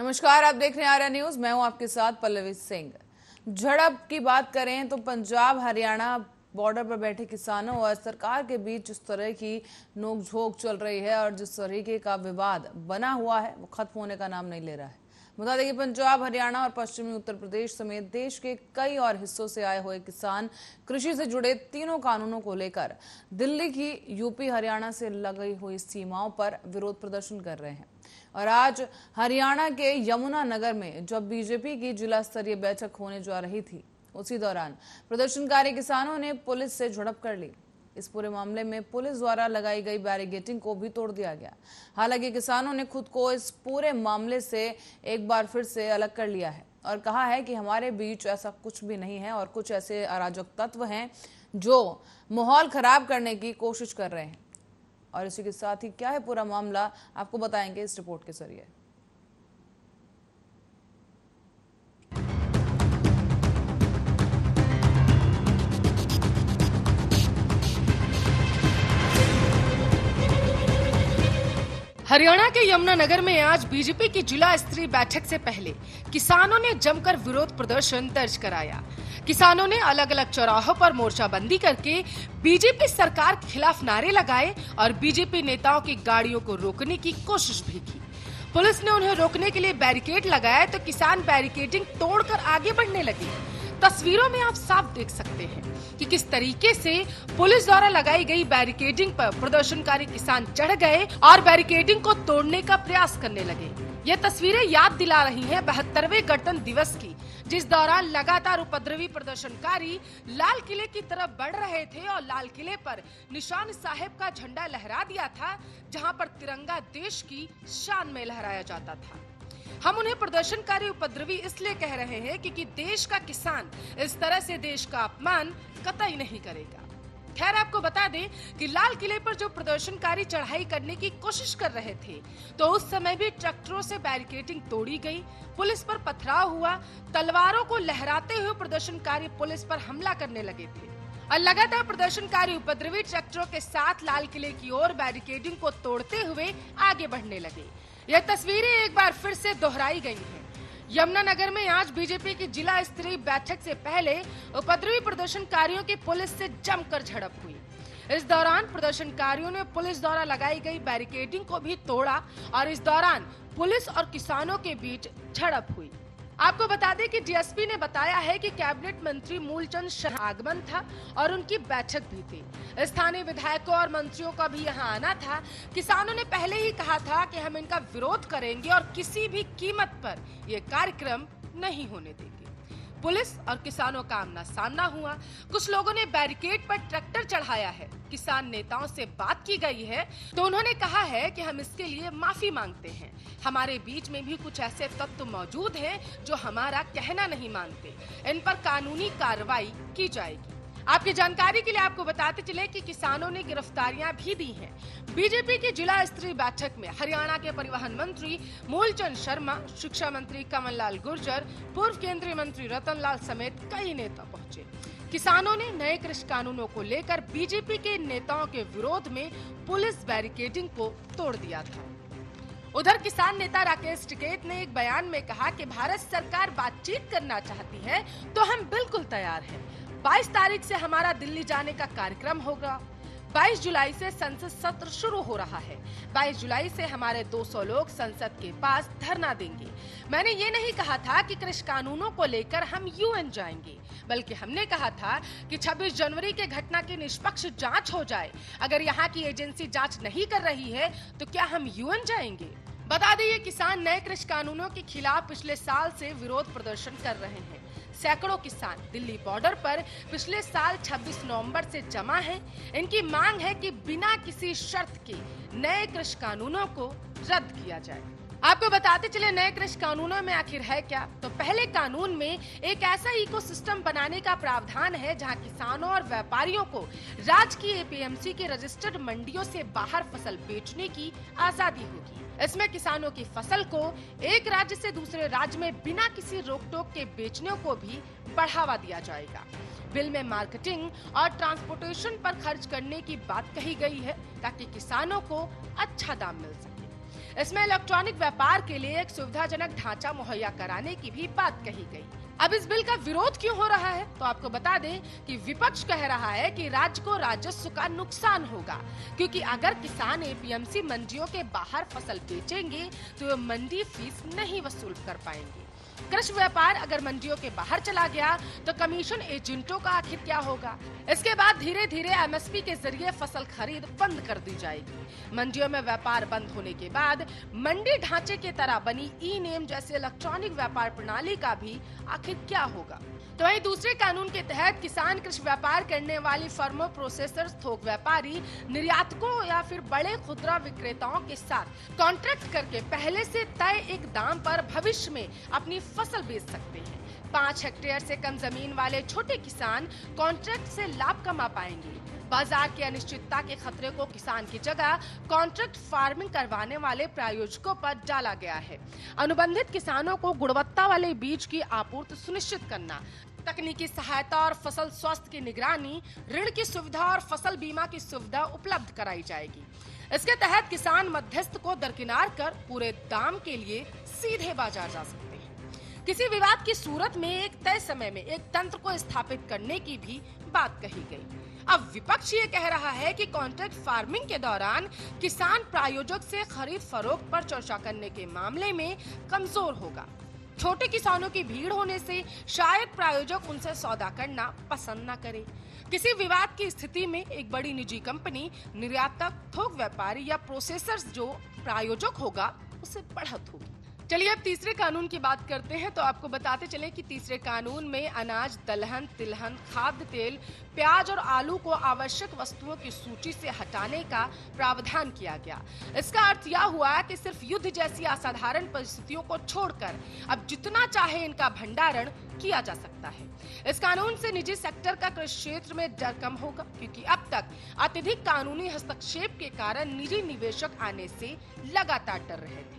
नमस्कार, आप देख रहे हैं आर्या न्यूज। मैं हूं आपके साथ पल्लवी सिंह। झड़प की बात करें तो पंजाब हरियाणा बॉर्डर पर बैठे किसानों और सरकार के बीच जिस तरह की नोकझोंक चल रही है और जिस तरीके का विवाद बना हुआ है वो खत्म होने का नाम नहीं ले रहा है। बता दें कि पंजाब, हरियाणा और पश्चिमी उत्तर प्रदेश समेत देश के कई और हिस्सों से आए हुए किसान कृषि से जुड़े तीनों कानूनों को लेकर दिल्ली की यूपी हरियाणा से लगी हुई सीमाओं पर विरोध प्रदर्शन कर रहे हैं। और आज हरियाणा के यमुनानगर में जब बीजेपी की जिला स्तरीय बैठक होने जा रही थी, उसी दौरान प्रदर्शनकारी किसानों ने पुलिस से झड़प कर ली। इस पूरे मामले में पुलिस द्वारा लगाई गई बैरिकेडिंग को भी तोड़ दिया गया। हालांकि किसानों ने खुद को इस पूरे मामले से एक बार फिर से अलग कर लिया है और कहा है कि हमारे बीच ऐसा कुछ भी नहीं है और कुछ ऐसे अराजक तत्व हैं जो माहौल खराब करने की कोशिश कर रहे हैं। और इसी के साथ ही क्या है पूरा मामला, आपको बताएंगे इस रिपोर्ट के जरिए। हरियाणा के यमुनानगर में आज बीजेपी की जिला स्तरीय बैठक से पहले किसानों ने जमकर विरोध प्रदर्शन दर्ज कराया। किसानों ने अलग अलग चौराहों पर मोर्चाबंदी करके बीजेपी सरकार के खिलाफ नारे लगाए और बीजेपी नेताओं की गाड़ियों को रोकने की कोशिश भी की। पुलिस ने उन्हें रोकने के लिए बैरिकेड लगाया तो किसान बैरिकेडिंग तोड़कर आगे बढ़ने लगे। तस्वीरों में आप साफ देख सकते हैं कि किस तरीके से पुलिस द्वारा लगाई गई बैरिकेडिंग पर प्रदर्शनकारी किसान चढ़ गए और बैरिकेडिंग को तोड़ने का प्रयास करने लगे। ये तस्वीरें याद दिला रही हैं 72वें गणतंत्र दिवस की, जिस दौरान लगातार उपद्रवी प्रदर्शनकारी लाल किले की तरफ बढ़ रहे थे और लाल किले पर निशान साहेब का झंडा लहरा दिया था, जहां पर तिरंगा देश की शान में लहराया जाता था। हम उन्हें प्रदर्शनकारी उपद्रवी इसलिए कह रहे हैं क्योंकि देश का किसान इस तरह से देश का अपमान कतई नहीं करेगा। खैर, आपको बता दें कि लाल किले पर जो प्रदर्शनकारी चढ़ाई करने की कोशिश कर रहे थे तो उस समय भी ट्रैक्टरों से बैरिकेडिंग तोड़ी गई, पुलिस पर पथराव हुआ, तलवारों को लहराते हुए प्रदर्शनकारी पुलिस पर हमला करने लगे थे और लगातार प्रदर्शनकारी उपद्रवी ट्रैक्टरों के साथ लाल किले की ओर बैरिकेडिंग को तोड़ते हुए आगे बढ़ने लगे। यह तस्वीरें एक बार फिर से दोहराई गई हैं। यमुनानगर में आज बीजेपी की जिला स्तरीय बैठक से पहले उपद्रवी प्रदर्शनकारियों की पुलिस से जमकर झड़प हुई। इस दौरान प्रदर्शनकारियों ने पुलिस द्वारा लगाई गई बैरिकेडिंग को भी तोड़ा और इस दौरान पुलिस और किसानों के बीच झड़प हुई। आपको बता दें कि डीएसपी ने बताया है कि कैबिनेट मंत्री मूलचंद शर्मा आगमन था और उनकी बैठक भी थी। स्थानीय विधायकों और मंत्रियों का भी यहां आना था। किसानों ने पहले ही कहा था कि हम इनका विरोध करेंगे और किसी भी कीमत पर यह कार्यक्रम नहीं होने देंगे। पुलिस और किसानों का आमना सामना हुआ। कुछ लोगों ने बैरिकेड पर ट्रैक्टर चढ़ाया है। किसान नेताओं से बात की गई है तो उन्होंने कहा है कि हम इसके लिए माफी मांगते हैं। हमारे बीच में भी कुछ ऐसे तत्व मौजूद हैं जो हमारा कहना नहीं मानते। इन पर कानूनी कार्रवाई की जाएगी। आपकी जानकारी के लिए आपको बताते चले कि किसानों ने गिरफ्तारियां भी दी हैं। बीजेपी की जिला स्तरीय बैठक में हरियाणा के परिवहन मंत्री मूलचंद शर्मा, शिक्षा मंत्री कमल लाल गुर्जर, पूर्व केंद्रीय मंत्री रतन लाल समेत कई नेता पहुंचे। किसानों ने नए कृषि कानूनों को लेकर बीजेपी के नेताओं के विरोध में पुलिस बैरिकेडिंग को तोड़ दिया था। उधर किसान नेता राकेश टिकैत ने एक बयान में कहा कि भारत सरकार बातचीत करना चाहती है तो हम बिल्कुल तैयार हैं। 22 तारीख से हमारा दिल्ली जाने का कार्यक्रम होगा। 22 जुलाई से संसद सत्र शुरू हो रहा है। 22 जुलाई से हमारे 200 लोग संसद के पास धरना देंगे। मैंने ये नहीं कहा था कि कृषि कानूनों को लेकर हम यूएन जाएंगे, बल्कि हमने कहा था कि 26 जनवरी के घटना की निष्पक्ष जांच हो जाए। अगर यहाँ की एजेंसी जांच नहीं कर रही है तो क्या हम यूएन जाएंगे? बता दें, ये किसान नए कृषि कानूनों के खिलाफ पिछले साल से विरोध प्रदर्शन कर रहे हैं। सैकड़ों किसान दिल्ली बॉर्डर पर पिछले साल 26 नवंबर से जमा हैं। इनकी मांग है कि बिना किसी शर्त के नए कृषि कानूनों को रद्द किया जाए। आपको बताते चले नए कृषि कानूनों में आखिर है क्या। तो पहले कानून में एक ऐसा इकोसिस्टम बनाने का प्रावधान है जहां किसानों और व्यापारियों को राज्य की एपीएमसी के रजिस्टर्ड मंडियों से बाहर फसल बेचने की आजादी होगी। इसमें किसानों की फसल को एक राज्य से दूसरे राज्य में बिना किसी रोक टोक के बेचने को भी बढ़ावा दिया जाएगा। बिल में मार्केटिंग और ट्रांसपोर्टेशन पर खर्च करने की बात कही गई है ताकि किसानों को अच्छा दाम मिल सके। इसमें इलेक्ट्रॉनिक व्यापार के लिए एक सुविधाजनक ढांचा मुहैया कराने की भी बात कही गई। अब इस बिल का विरोध क्यों हो रहा है, तो आपको बता दें कि विपक्ष कह रहा है कि राज्य को राजस्व का नुकसान होगा, क्योंकि अगर किसान एपीएमसी मंडियों के बाहर फसल बेचेंगे तो वे मंडी फीस नहीं वसूल कर पाएंगे। कृषि व्यापार अगर मंडियों के बाहर चला गया तो कमीशन एजेंटों का आखिर क्या होगा। इसके बाद धीरे धीरे एमएसपी के जरिए फसल खरीद बंद कर दी जाएगी। मंडियों में व्यापार बंद होने के बाद मंडी ढांचे की तरह बनी ई नेम जैसे इलेक्ट्रॉनिक व्यापार प्रणाली का भी आखिर क्या होगा। तो वहीं दूसरे कानून के तहत किसान कृषि व्यापार करने वाली फर्मों, प्रोसेसर्स, थोक व्यापारी, निर्यातकों या फिर बड़े खुदरा विक्रेताओं के साथ कॉन्ट्रैक्ट करके पहले से तय एक दाम पर भविष्य में अपनी फसल बेच सकते हैं। 5 हेक्टेयर से कम जमीन वाले छोटे किसान कॉन्ट्रैक्ट से लाभ कमा पाएंगे। बाजार की अनिश्चितता के खतरे को किसान की जगह कॉन्ट्रैक्ट फार्मिंग करवाने वाले प्रायोजकों पर डाला गया है। अनुबंधित किसानों को गुणवत्ता वाले बीज की आपूर्ति सुनिश्चित करना, तकनीकी सहायता और फसल स्वास्थ्य की निगरानी, ऋण की सुविधा और फसल बीमा की सुविधा उपलब्ध कराई जाएगी। इसके तहत किसान मध्यस्थ को दरकिनार कर पूरे दाम के लिए सीधे बाजार जा सकते हैं। किसी विवाद की सूरत में एक तय समय में एक तंत्र को स्थापित करने की भी बात कही गई। अब विपक्ष ये कह रहा है कि कॉन्ट्रैक्ट फार्मिंग के दौरान किसान प्रायोजक से खरीद फरोख्त पर चर्चा करने के मामले में कमजोर होगा। छोटे किसानों की भीड़ होने से शायद प्रायोजक उनसे सौदा करना पसंद न करे। किसी विवाद की स्थिति में एक बड़ी निजी कंपनी, निर्यातक, थोक व्यापारी या प्रोसेसर्स जो प्रायोजक होगा उसे बढ़त होगी। चलिए अब तीसरे कानून की बात करते हैं। तो आपको बताते चले कि तीसरे कानून में अनाज, दलहन, तिलहन, खाद्य तेल, प्याज और आलू को आवश्यक वस्तुओं की सूची से हटाने का प्रावधान किया गया। इसका अर्थ यह हुआ कि सिर्फ युद्ध जैसी असाधारण परिस्थितियों को छोड़कर अब जितना चाहे इनका भंडारण किया जा सकता है। इस कानून से निजी सेक्टर का कृषि क्षेत्र में डर कम होगा, क्योंकि अब तक अत्यधिक कानूनी हस्तक्षेप के कारण निजी निवेशक आने से लगातार डर रहे थे।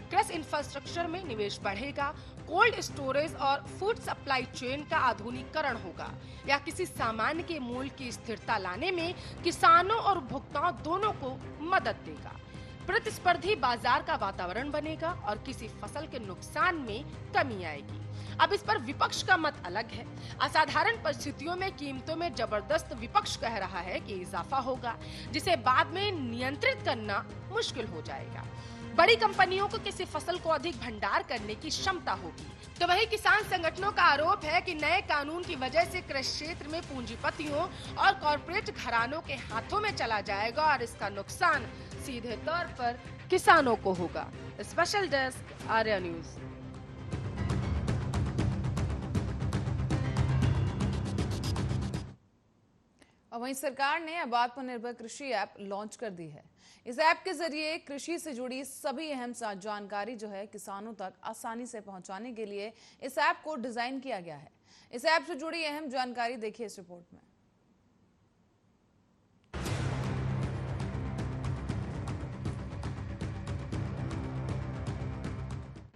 कृषि इंफ्रास्ट्रक्चर में निवेश बढ़ेगा, कोल्ड स्टोरेज और फूड सप्लाई चेन का आधुनिकीकरण होगा या किसी सामान के मूल्य की स्थिरता लाने में किसानों और उपभोक्ताओं दोनों को मदद देगा। प्रतिस्पर्धी बाजार का वातावरण बनेगा और किसी फसल के नुकसान में कमी आएगी। अब इस पर विपक्ष का मत अलग है। असाधारण परिस्थितियों में कीमतों में जबरदस्त विपक्ष कह रहा है कि इजाफा होगा, जिसे बाद में नियंत्रित करना मुश्किल हो जाएगा। बड़ी कंपनियों को किसी फसल को अधिक भंडार करने की क्षमता होगी। तो वही किसान संगठनों का आरोप है कि नए कानून की वजह से कृषि क्षेत्र में पूंजीपतियों और कॉरपोरेट घरानों के हाथों में चला जाएगा और इसका नुकसान सीधे तौर पर किसानों को होगा। Special desk, Arya news. और वहीं सरकार ने अब आत्मनिर्भर कृषि ऐप लॉन्च कर दी है। इस ऐप के जरिए कृषि से जुड़ी सभी अहम जानकारी जो है किसानों तक आसानी से पहुंचाने के लिए इस ऐप को डिजाइन किया गया है। इस ऐप से जुड़ी अहम जानकारी देखिए इस रिपोर्ट में।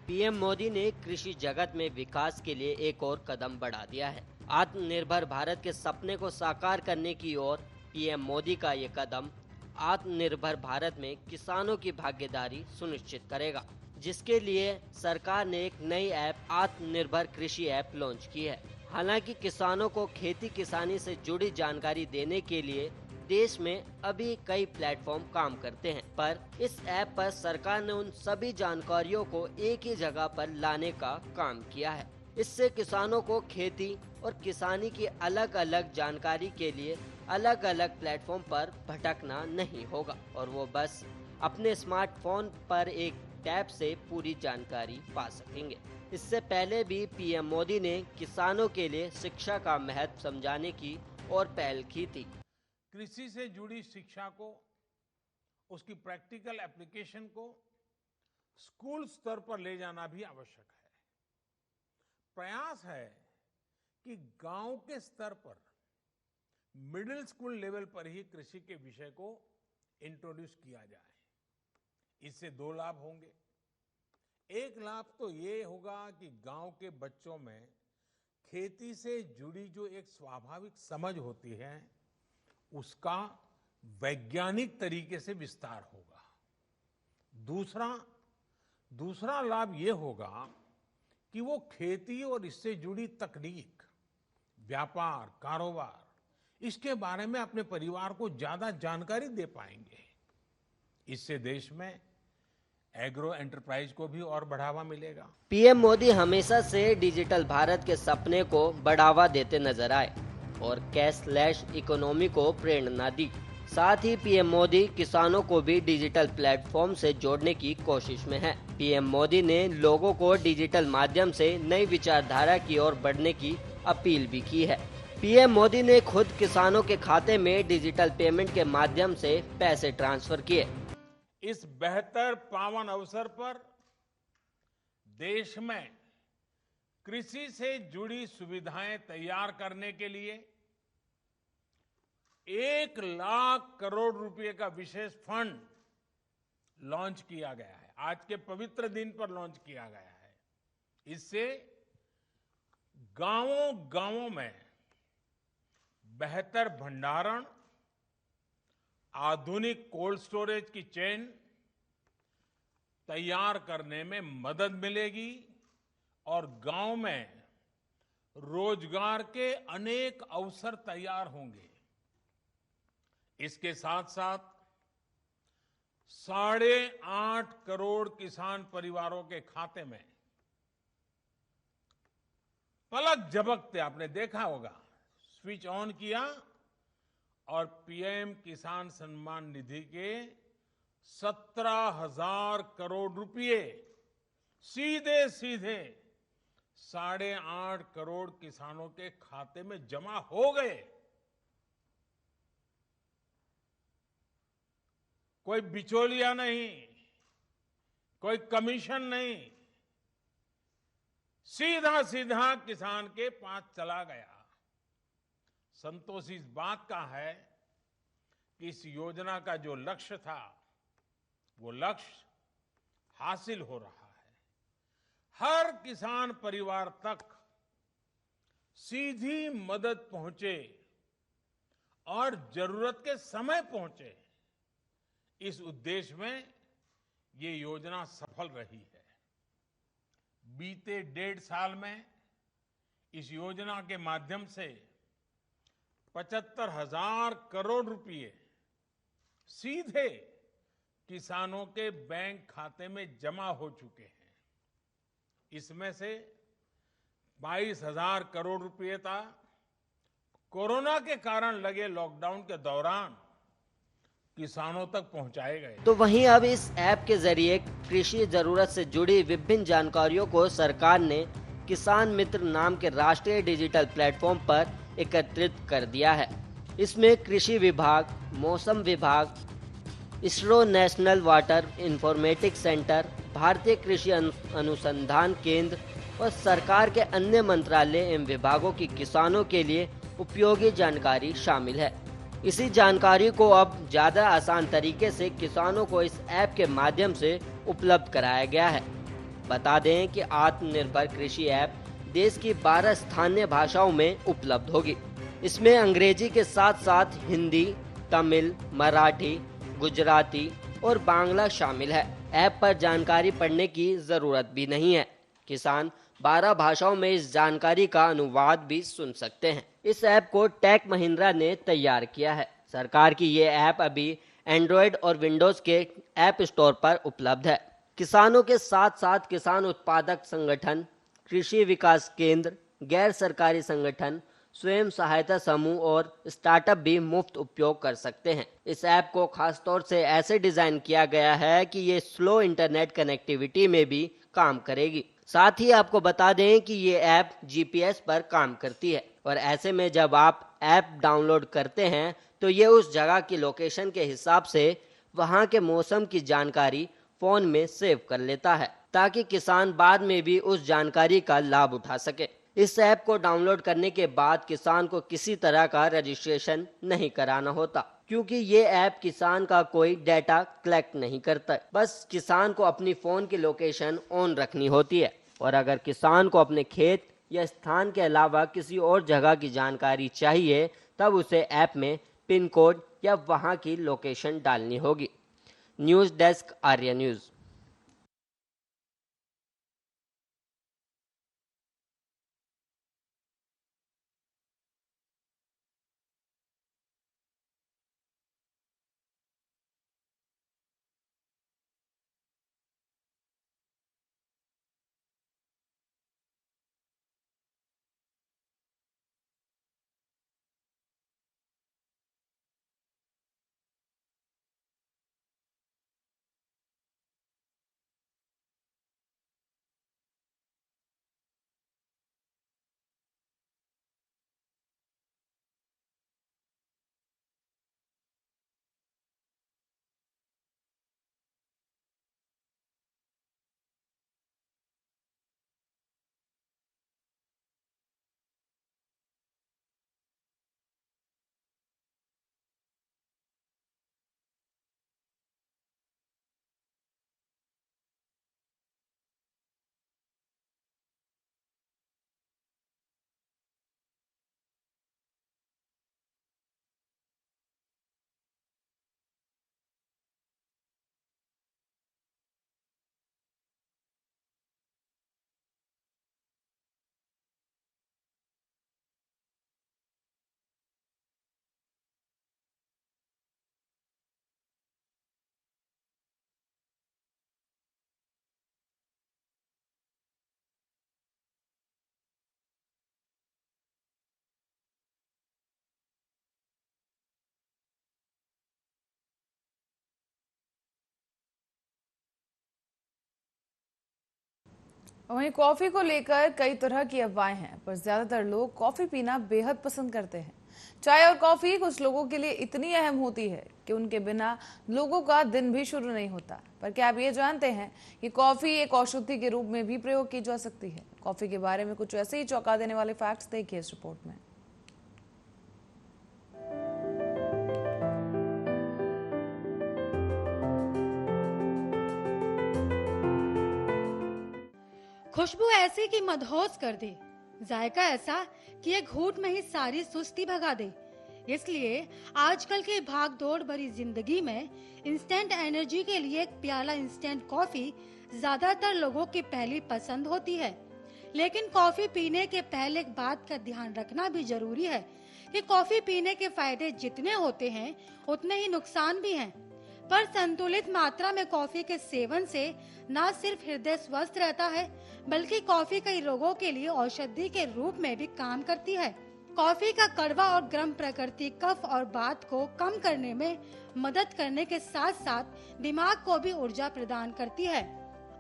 पीएम मोदी ने कृषि जगत में विकास के लिए एक और कदम बढ़ा दिया है। आत्मनिर्भर भारत के सपने को साकार करने की ओर पीएम मोदी का ये कदम आत्मनिर्भर भारत में किसानों की भागीदारी सुनिश्चित करेगा, जिसके लिए सरकार ने एक नई ऐप आत्मनिर्भर कृषि ऐप लॉन्च की है। हालांकि किसानों को खेती किसानी से जुड़ी जानकारी देने के लिए देश में अभी कई प्लेटफॉर्म काम करते हैं, पर इस ऐप पर सरकार ने उन सभी जानकारियों को एक ही जगह पर लाने का काम किया है। इससे किसानों को खेती और किसानी की अलग अलग जानकारी के लिए अलग अलग प्लेटफॉर्म पर भटकना नहीं होगा और वो बस अपने स्मार्टफोन पर एक टैब से पूरी जानकारी पा सकेंगे। इससे पहले भी पीएम मोदी ने किसानों के लिए शिक्षा का महत्व समझाने की और पहल की थी। कृषि से जुड़ी शिक्षा को, उसकी प्रैक्टिकल एप्लीकेशन को स्कूल स्तर पर ले जाना भी आवश्यक है। प्रयास है कि गांव के स्तर पर मिडिल स्कूल लेवल पर ही कृषि के विषय को इंट्रोड्यूस किया जाए। इससे 2 लाभ होंगे। एक लाभ तो ये होगा कि गांव के बच्चों में खेती से जुड़ी जो एक स्वाभाविक समझ होती है उसका वैज्ञानिक तरीके से विस्तार होगा। दूसरा लाभ ये होगा कि वो खेती और इससे जुड़ी तकनीक, व्यापार, कारोबार, इसके बारे में अपने परिवार को ज्यादा जानकारी दे पाएंगे। इससे देश में एग्रो एंटरप्राइज को भी और बढ़ावा मिलेगा। पीएम मोदी हमेशा से डिजिटल भारत के सपने को बढ़ावा देते नजर आए और कैशलेस इकोनॉमी को प्रेरणा दी। साथ ही पीएम मोदी किसानों को भी डिजिटल प्लेटफॉर्म से जोड़ने की कोशिश में है। पीएम मोदी ने लोगों को डिजिटल माध्यम से नई विचारधारा की ओर बढ़ने की अपील भी की है। पीएम मोदी ने खुद किसानों के खाते में डिजिटल पेमेंट के माध्यम से पैसे ट्रांसफर किए। इस बेहतर पावन अवसर पर देश में कृषि से जुड़ी सुविधाएं तैयार करने के लिए 1 लाख करोड़ रुपए का विशेष फंड लॉन्च किया गया है। आज के पवित्र दिन पर लॉन्च किया गया है। इससे गांवों में बेहतर भंडारण, आधुनिक कोल्ड स्टोरेज की चेन तैयार करने में मदद मिलेगी और गांव में रोजगार के अनेक अवसर तैयार होंगे। इसके साथ साथ 8.5 करोड़ किसान परिवारों के खाते में पलक झपकते आपने देखा होगा, स्विच ऑन किया और पीएम किसान सम्मान निधि के 17,000 करोड़ रुपए सीधे 8.5 करोड़ किसानों के खाते में जमा हो गए। कोई बिचौलिया नहीं, कोई कमीशन नहीं, सीधा किसान के पास चला गया। संतोष इस बात का है कि इस योजना का जो लक्ष्य था वो लक्ष्य हासिल हो रहा है। हर किसान परिवार तक सीधी मदद पहुंचे और जरूरत के समय पहुंचे, इस उद्देश्य में ये योजना सफल रही है। बीते 1.5 साल में इस योजना के माध्यम से 75,000 करोड़ रुपए सीधे किसानों के बैंक खाते में जमा हो चुके हैं। इसमें से 22,000 करोड़ रुपए था कोरोना के कारण लगे लॉकडाउन के दौरान किसानों तक पहुंचाए गए। तो वहीं अब इस ऐप के जरिए कृषि जरूरत से जुड़ी विभिन्न जानकारियों को सरकार ने किसान मित्र नाम के राष्ट्रीय डिजिटल प्लेटफॉर्म पर एकत्रित कर दिया है। इसमें कृषि विभाग, मौसम विभाग, ISRO national water informatics centre, भारतीय कृषि अनुसंधान केंद्र और सरकार के अन्य मंत्रालय एवं विभागों की किसानों के लिए उपयोगी जानकारी शामिल है। इसी जानकारी को अब ज्यादा आसान तरीके से किसानों को इस ऐप के माध्यम से उपलब्ध कराया गया है। बता दें कि आत्मनिर्भर कृषि ऐप देश की 12 स्थानीय भाषाओं में उपलब्ध होगी। इसमें अंग्रेजी के साथ साथ हिंदी, तमिल, मराठी, गुजराती और बांग्ला शामिल है। ऐप पर जानकारी पढ़ने की जरूरत भी नहीं है। किसान 12 भाषाओं में इस जानकारी का अनुवाद भी सुन सकते हैं। इस ऐप को टेक महिंद्रा ने तैयार किया है। सरकार की ये ऐप अभी एंड्रॉयड और विंडोज के ऐप स्टोर पर उपलब्ध है। किसानों के साथ साथ किसान उत्पादक संगठन, कृषि विकास केंद्र, गैर सरकारी संगठन, स्वयं सहायता समूह और स्टार्टअप भी मुफ्त उपयोग कर सकते हैं। इस ऐप को खासतौर से ऐसे डिजाइन किया गया है कि ये स्लो इंटरनेट कनेक्टिविटी में भी काम करेगी। साथ ही आपको बता दें कि ये ऐप जीपीएस पर काम करती है और ऐसे में जब आप ऐप डाउनलोड करते हैं तो ये उस जगह की लोकेशन के हिसाब से वहां के मौसम की जानकारी फोन में सेव कर लेता है ताकि किसान बाद में भी उस जानकारी का लाभ उठा सके। इस ऐप को डाउनलोड करने के बाद किसान को किसी तरह का रजिस्ट्रेशन नहीं कराना होता, क्योंकि ये ऐप किसान का कोई डेटा कलेक्ट नहीं करता। बस किसान को अपनी फोन की लोकेशन ऑन रखनी होती है और अगर किसान को अपने खेत या स्थान के अलावा किसी और जगह की जानकारी चाहिए तब उसे ऐप में पिन कोड या वहां की लोकेशन डालनी होगी। News desk, Arya news. वहीं कॉफी को लेकर कई तरह की अफवाहें हैं, पर ज्यादातर लोग कॉफी पीना बेहद पसंद करते हैं। चाय और कॉफी कुछ लोगों के लिए इतनी अहम होती है कि उनके बिना लोगों का दिन भी शुरू नहीं होता। पर क्या आप ये जानते हैं कि कॉफी एक औषधि के रूप में भी प्रयोग की जा सकती है? कॉफी के बारे में कुछ ऐसे ही चौंका देने वाले फैक्ट्स देखिए इस रिपोर्ट में। खुशबू ऐसी कि मदहोश कर दे, जायका ऐसा कि एक घूंट में ही सारी सुस्ती भगा दे। इसलिए आजकल के भाग दौड़ भरी जिंदगी में इंस्टेंट एनर्जी के लिए एक प्याला इंस्टेंट कॉफी ज्यादातर लोगों की पहली पसंद होती है। लेकिन कॉफी पीने के पहले एक बात का ध्यान रखना भी जरूरी है कि कॉफी पीने के फायदे जितने होते हैं उतने ही नुकसान भी हैं। पर संतुलित मात्रा में कॉफी के सेवन से न सिर्फ हृदय स्वस्थ रहता है, बल्कि कॉफी कई रोगों के लिए औषधि के रूप में भी काम करती है। कॉफी का कड़वा और गर्म प्रकृति कफ और बात को कम करने में मदद करने के साथ साथ दिमाग को भी ऊर्जा प्रदान करती है।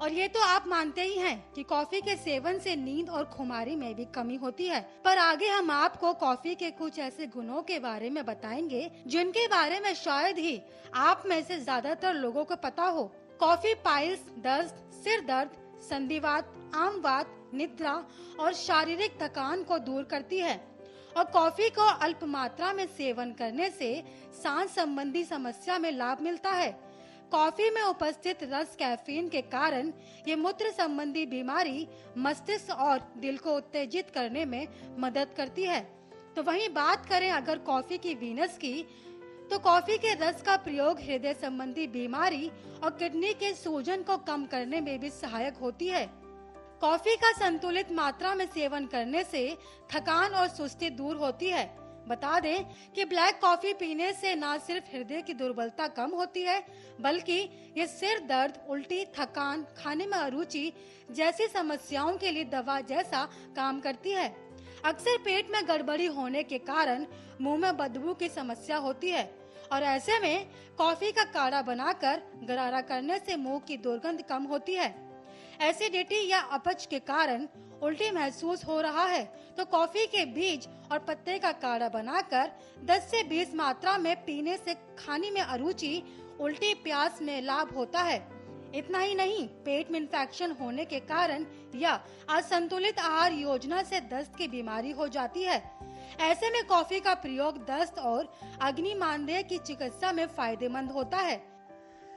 और ये तो आप मानते ही हैं कि कॉफी के सेवन से नींद और खुमारी में भी कमी होती है। पर आगे हम आपको कॉफी के कुछ ऐसे गुणों के बारे में बताएंगे जिनके बारे में शायद ही आप में से ज्यादातर लोगों को पता हो। कॉफी पाइल्स, दस्त, सिर दर्द, संधिवात, आमवात, निद्रा और शारीरिक थकान को दूर करती है। और कॉफी को अल्प मात्रा में सेवन करने से सांस संबंधी समस्या में लाभ मिलता है। कॉफी में उपस्थित रस कैफीन के कारण ये मूत्र संबंधी बीमारी, मस्तिष्क और दिल को उत्तेजित करने में मदद करती है। तो वहीं बात करें अगर कॉफी की वीनस की, तो कॉफी के रस का प्रयोग हृदय संबंधी बीमारी और किडनी के सूजन को कम करने में भी सहायक होती है। कॉफी का संतुलित मात्रा में सेवन करने से थकान और सुस्ती दूर होती है। बता दें कि ब्लैक कॉफी पीने से न सिर्फ हृदय की दुर्बलता कम होती है, बल्कि ये सिर दर्द, उल्टी, थकान, खाने में अरुचि जैसी समस्याओं के लिए दवा जैसा काम करती है। अक्सर पेट में गड़बड़ी होने के कारण मुंह में बदबू की समस्या होती है और ऐसे में कॉफी का काढ़ा बनाकर गरारा करने से मुंह की दुर्गंध कम होती है। एसिडिटी या अपच के कारण उल्टी महसूस हो रहा है तो कॉफी के बीज और पत्ते का काढ़ा बनाकर 10 से 20 मात्रा में पीने से खाने में अरुचि, उल्टी, प्यास में लाभ होता है। इतना ही नहीं, पेट में इंफेक्शन होने के कारण या असंतुलित आहार योजना से दस्त की बीमारी हो जाती है। ऐसे में कॉफी का प्रयोग दस्त और अग्निमांद्य की चिकित्सा में फायदेमंद होता है।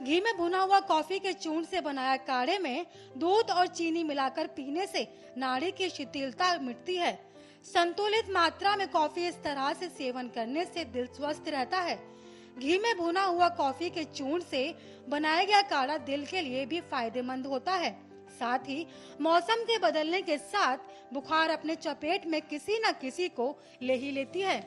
घी में भुना हुआ कॉफी के चूर्ण से बनाया काढ़े में दूध और चीनी मिलाकर पीने से नाड़ी की शिथिलता मिटती है। संतुलित मात्रा में कॉफी इस तरह से सेवन करने से दिल स्वस्थ रहता है। घी में भुना हुआ कॉफी के चूर्ण से बनाया गया काढ़ा दिल के लिए भी फायदेमंद होता है। साथ ही मौसम के बदलने के साथ बुखार अपने चपेट में किसी न किसी को ले ही लेती है।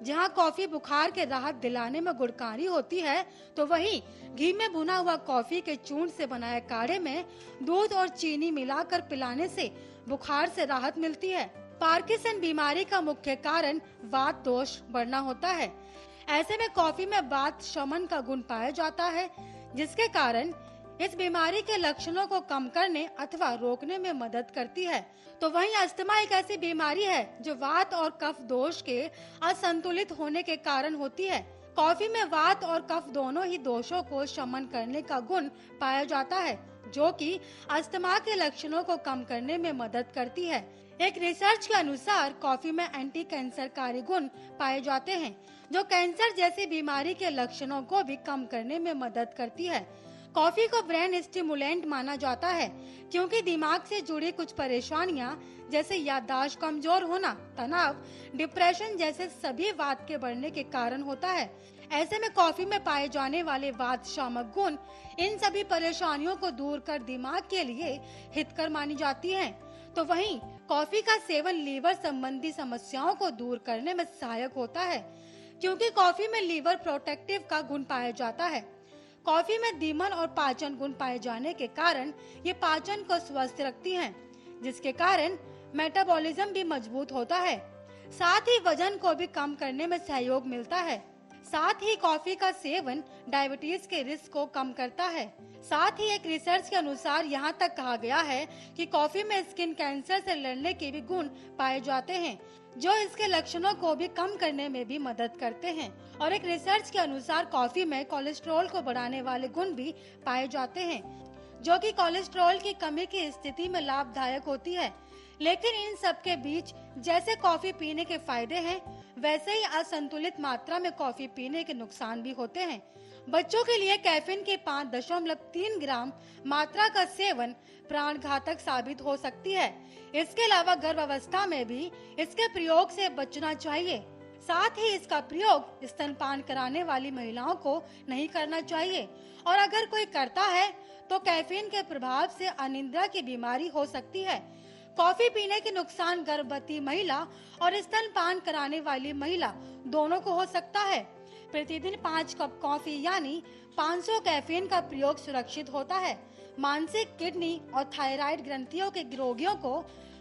जहां कॉफी बुखार के राहत दिलाने में गुणकारी होती है, तो वहीं घी में भुना हुआ कॉफी के चूर्ण से बनाए काढ़े में दूध और चीनी मिलाकर पिलाने से बुखार से राहत मिलती है। पार्किंसन बीमारी का मुख्य कारण वात दोष बढ़ना होता है। ऐसे में कॉफी में वात शमन का गुण पाया जाता है, जिसके कारण इस बीमारी के लक्षणों को कम करने अथवा रोकने में मदद करती है। तो वहीं अस्थमा एक ऐसी बीमारी है जो वात और कफ दोष के असंतुलित होने के कारण होती है। कॉफी में वात और कफ दोनों ही दोषों को शमन करने का गुण पाया जाता है, जो कि अस्थमा के लक्षणों को कम करने में मदद करती है। एक रिसर्च के अनुसार कॉफी में एंटी कैंसरकारी गुण पाए जाते हैं, जो कैंसर जैसी बीमारी के लक्षणों को भी कम करने में मदद करती है। कॉफी को ब्रेन स्टिमुलेंट माना जाता है, क्योंकि दिमाग से जुड़ी कुछ परेशानियां जैसे याददाश्त कमजोर होना, तनाव, डिप्रेशन जैसे सभी वात के बढ़ने के कारण होता है। ऐसे में कॉफी में पाए जाने वाले वात शामक गुण इन सभी परेशानियों को दूर कर दिमाग के लिए हितकर मानी जाती है। तो वहीं कॉफी का सेवन लीवर संबंधी समस्याओं को दूर करने में सहायक होता है, क्योंकि कॉफी में लीवर प्रोटेक्टिव का गुण पाया जाता है। कॉफी में दीमन और पाचन गुण पाए जाने के कारण ये पाचन को स्वस्थ रखती हैं, जिसके कारण मेटाबॉलिज्म भी मजबूत होता है। साथ ही वजन को भी कम करने में सहयोग मिलता है। साथ ही कॉफी का सेवन डायबिटीज के रिस्क को कम करता है। साथ ही एक रिसर्च के अनुसार यहाँ तक कहा गया है कि कॉफी में स्किन कैंसर से लड़ने के भी गुण पाए जाते हैं, जो इसके लक्षणों को भी कम करने में भी मदद करते हैं। और एक रिसर्च के अनुसार कॉफी में कोलेस्ट्रॉल को बढ़ाने वाले गुण भी पाए जाते हैं, जो कि कोलेस्ट्रॉल की कमी की स्थिति में लाभदायक होती है। लेकिन इन सब के बीच जैसे कॉफी पीने के फायदे हैं, वैसे ही असंतुलित मात्रा में कॉफी पीने के नुकसान भी होते हैं। बच्चों के लिए कैफीन के 5.3 ग्राम मात्रा का सेवन प्राणघातक साबित हो सकती है। इसके अलावा गर्भावस्था में भी इसके प्रयोग से बचना चाहिए। साथ ही इसका प्रयोग स्तनपान कराने वाली महिलाओं को नहीं करना चाहिए, और अगर कोई करता है तो कैफीन के प्रभाव से अनिद्रा की बीमारी हो सकती है। कॉफी पीने के नुकसान गर्भवती महिला और स्तनपान कराने वाली महिला दोनों को हो सकता है। प्रतिदिन 5 कप कॉफी यानी 500 कैफीन का प्रयोग सुरक्षित होता है। मानसिक, किडनी और थायराइड ग्रंथियों के रोगियों को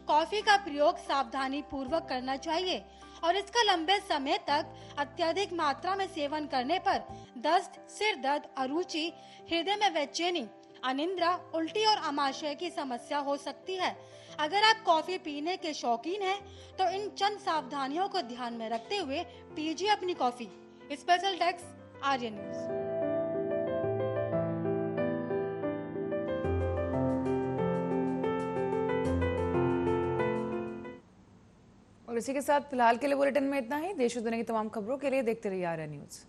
कॉफी का प्रयोग सावधानी पूर्वक करना चाहिए, और इसका लंबे समय तक अत्यधिक मात्रा में सेवन करने पर दस्त, सिर दर्द, अरुचि, हृदय में बेचैनी, अनिद्रा, उल्टी और आमाशय की समस्या हो सकती है। अगर आप कॉफी पीने के शौकीन हैं, तो इन चंद सावधानियों को ध्यान में रखते हुए पीजिए अपनी कॉफी। स्पेशल डेस्क, आर्य न्यूज। और इसी के साथ फिलहाल के लिए बुलेटिन में इतना ही। देश और दुनिया की तमाम खबरों के लिए देखते रहिए आर्य न्यूज।